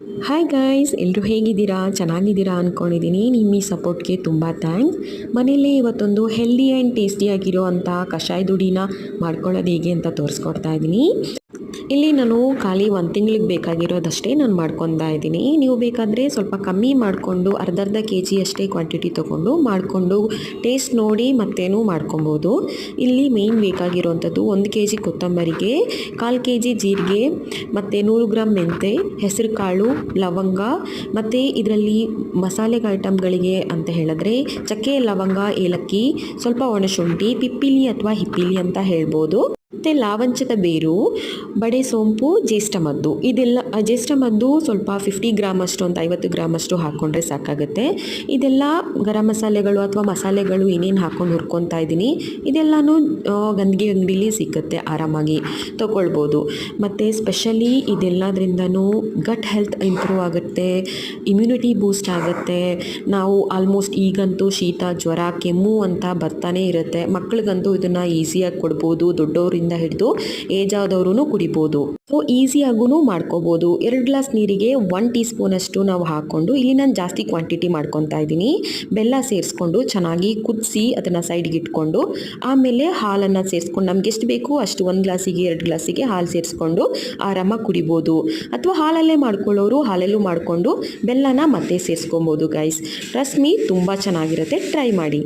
Hi guys, ಎಲ್ಲರೂ ಹೇಗಿದ್ದೀರಾ? ಚೆನ್ನಾಗಿದ್ದೀರಾ ಅಂದ್ಕೊಂಡಿದ್ದೀನಿ. ನಿಮ್ಮ ಈ ಸಪೋರ್ಟ್ಗೆ ತುಂಬ ಥ್ಯಾಂಕ್ಸ್. ಮನೆಯಲ್ಲೇ ಇವತ್ತೊಂದು ಹೆಲ್ದಿ ಆ್ಯಂಡ್ ಟೇಸ್ಟಿಯಾಗಿರೋ ಅಂಥ ಕಷಾಯದ ಹುಡಿನ ಮಾಡ್ಕೊಳ್ಳೋದು ಹೇಗೆ ಅಂತ ತೋರಿಸ್ಕೊಡ್ತಾ ಇದ್ದೀನಿ. ಇಲ್ಲಿ ನಾನು ಖಾಲಿ 1 ತಿಂಗಳಿಗೆ ಬೇಕಾಗಿರೋದಷ್ಟೇ ನಾನು ಮಾಡ್ಕೊತಾ ಇದ್ದೀನಿ. ನೀವು ಬೇಕಾದರೆ ಸ್ವಲ್ಪ ಕಮ್ಮಿ ಮಾಡಿಕೊಂಡು ಅರ್ಧ ಕೆಜಿ ಅಷ್ಟೇ ಕ್ವಾಂಟಿಟಿ ತೊಗೊಂಡು ಮಾಡಿಕೊಂಡು ಟೇಸ್ಟ್ ನೋಡಿ ಮತ್ತೇನು ಮಾಡ್ಕೊಬೋದು. ಇಲ್ಲಿ ಮೇಯ್ನ್ ಬೇಕಾಗಿರೋವಂಥದ್ದು 1 ಕೆಜಿ ಕೊತ್ತಂಬರಿಗೆ, 1/4 ಕೆಜಿ ಜೀರಿಗೆ ಮತ್ತು 100 ಗ್ರಾಮ್ ಮೆಂತೆ, ಹೆಸರು ಕಾಳು, ಲವಂಗ ಮತ್ತು ಇದರಲ್ಲಿ ಮಸಾಲೆ ಐಟಮ್ಗಳಿಗೆ ಅಂತ ಹೇಳಿದ್ರೆ ಚಕ್ಕೆ, ಲವಂಗ, ಏಲಕ್ಕಿ, ಸ್ವಲ್ಪ ಒಣಶುಂಠಿ, ಪಿಪ್ಪಿಲಿ ಅಥವಾ ಹಿಪ್ಪಿಲಿ ಅಂತ ಹೇಳ್ಬೋದು, ಮತ್ತು ಲಾವಂಚದ ಬೇರು, ಬಡೆ ಸೋಂಪು, ಜ್ಯೇಷ್ಠ ಮದ್ದು. ಇದೆಲ್ಲ ಜ್ಯೇಷ್ಠ ಮದ್ದು ಸ್ವಲ್ಪ 50 ಗ್ರಾಮ್ ಅಷ್ಟು, ಒಂದು 50 ಗ್ರಾಮ್ ಅಷ್ಟು ಹಾಕ್ಕೊಂಡ್ರೆ ಸಾಕಾಗುತ್ತೆ. ಇದೆಲ್ಲ ಗರಂ ಮಸಾಲೆಗಳು ಅಥವಾ ಮಸಾಲೆಗಳು ಏನೇನು ಹಾಕ್ಕೊಂಡು ಹುರ್ಕೊತಾ ಇದ್ದೀನಿ ಇದೆಲ್ಲನೂ ಗಂಧಿಗೆ ಅಂಗಡಿಲಿ ಸಿಗುತ್ತೆ, ಆರಾಮಾಗಿ ತೊಗೊಳ್ಬೋದು. ಮತ್ತು ಸ್ಪೆಷಲಿ ಇದೆಲ್ಲದ್ರಿಂದನೂ ಗಟ್ ಹೆಲ್ತ್ ಇಂಪ್ರೂವ್ ಆಗುತ್ತೆ, ಇಮ್ಯುನಿಟಿ ಬೂಸ್ಟ್ ಆಗುತ್ತೆ. ನಾವು ಆಲ್ಮೋಸ್ಟ್ ಈಗಂತೂ ಶೀತ, ಜ್ವರ, ಕೆಮ್ಮು ಅಂತ ಬರ್ತಾನೆ ಇರುತ್ತೆ. ಮಕ್ಳಿಗಂತೂ ಇದನ್ನು ಈಸಿಯಾಗಿ ಕೊಡ್ಬೋದು, ದೊಡ್ಡವರಿಂದ ಹಿಡಿದು ಏಜ್ ಆದವರು ಕುಡಿಬೋದು. ಸೊ ಈಸಿಯಾಗೂ ಮಾಡ್ಕೋಬೋದು. 2 ಗ್ಲಾಸ್ ನೀರಿಗೆ 1 ಟೀ ಸ್ಪೂನ್ ಅಷ್ಟು ನಾವು ಹಾಕ್ಕೊಂಡು, ಇಲ್ಲಿ ನಾನು ಜಾಸ್ತಿ ಕ್ವಾಂಟಿಟಿ ಮಾಡ್ಕೊತಾ ಇದ್ದೀನಿ. ಬೆಲ್ಲ ಸೇರಿಸ್ಕೊಂಡು ಚೆನ್ನಾಗಿ ಕುದಿಸಿ ಅದನ್ನು ಸೈಡ್ಗೆ ಇಟ್ಕೊಂಡು ಆಮೇಲೆ ಹಾಲನ್ನು ಸೇರಿಸ್ಕೊಂಡು ನಮ್ಗೆ ಎಷ್ಟು ಬೇಕು ಅಷ್ಟು 1 ಗ್ಲಾಸಿಗೆ 2 ಗ್ಲಾಸಿಗೆ ಹಾಲು ಸೇರಿಸ್ಕೊಂಡು ಆರಾಮಾಗಿ ಕುಡಿಬೋದು. ಅಥವಾ ಹಾಲಲ್ಲೇ ಮಾಡ್ಕೊಳ್ಳೋರು ಹಾಲಲ್ಲೂ ಮಾಡಿಕೊಂಡು ಬೆಲ್ಲನ ಮತ್ತೆ ಸೇರಿಸ್ಕೊಬೋದು ಗೈಸ್. ಟ್ರಸ್ಟ್ ಮೀ, ತುಂಬ ಚೆನ್ನಾಗಿರುತ್ತೆ, ಟ್ರೈ ಮಾಡಿ.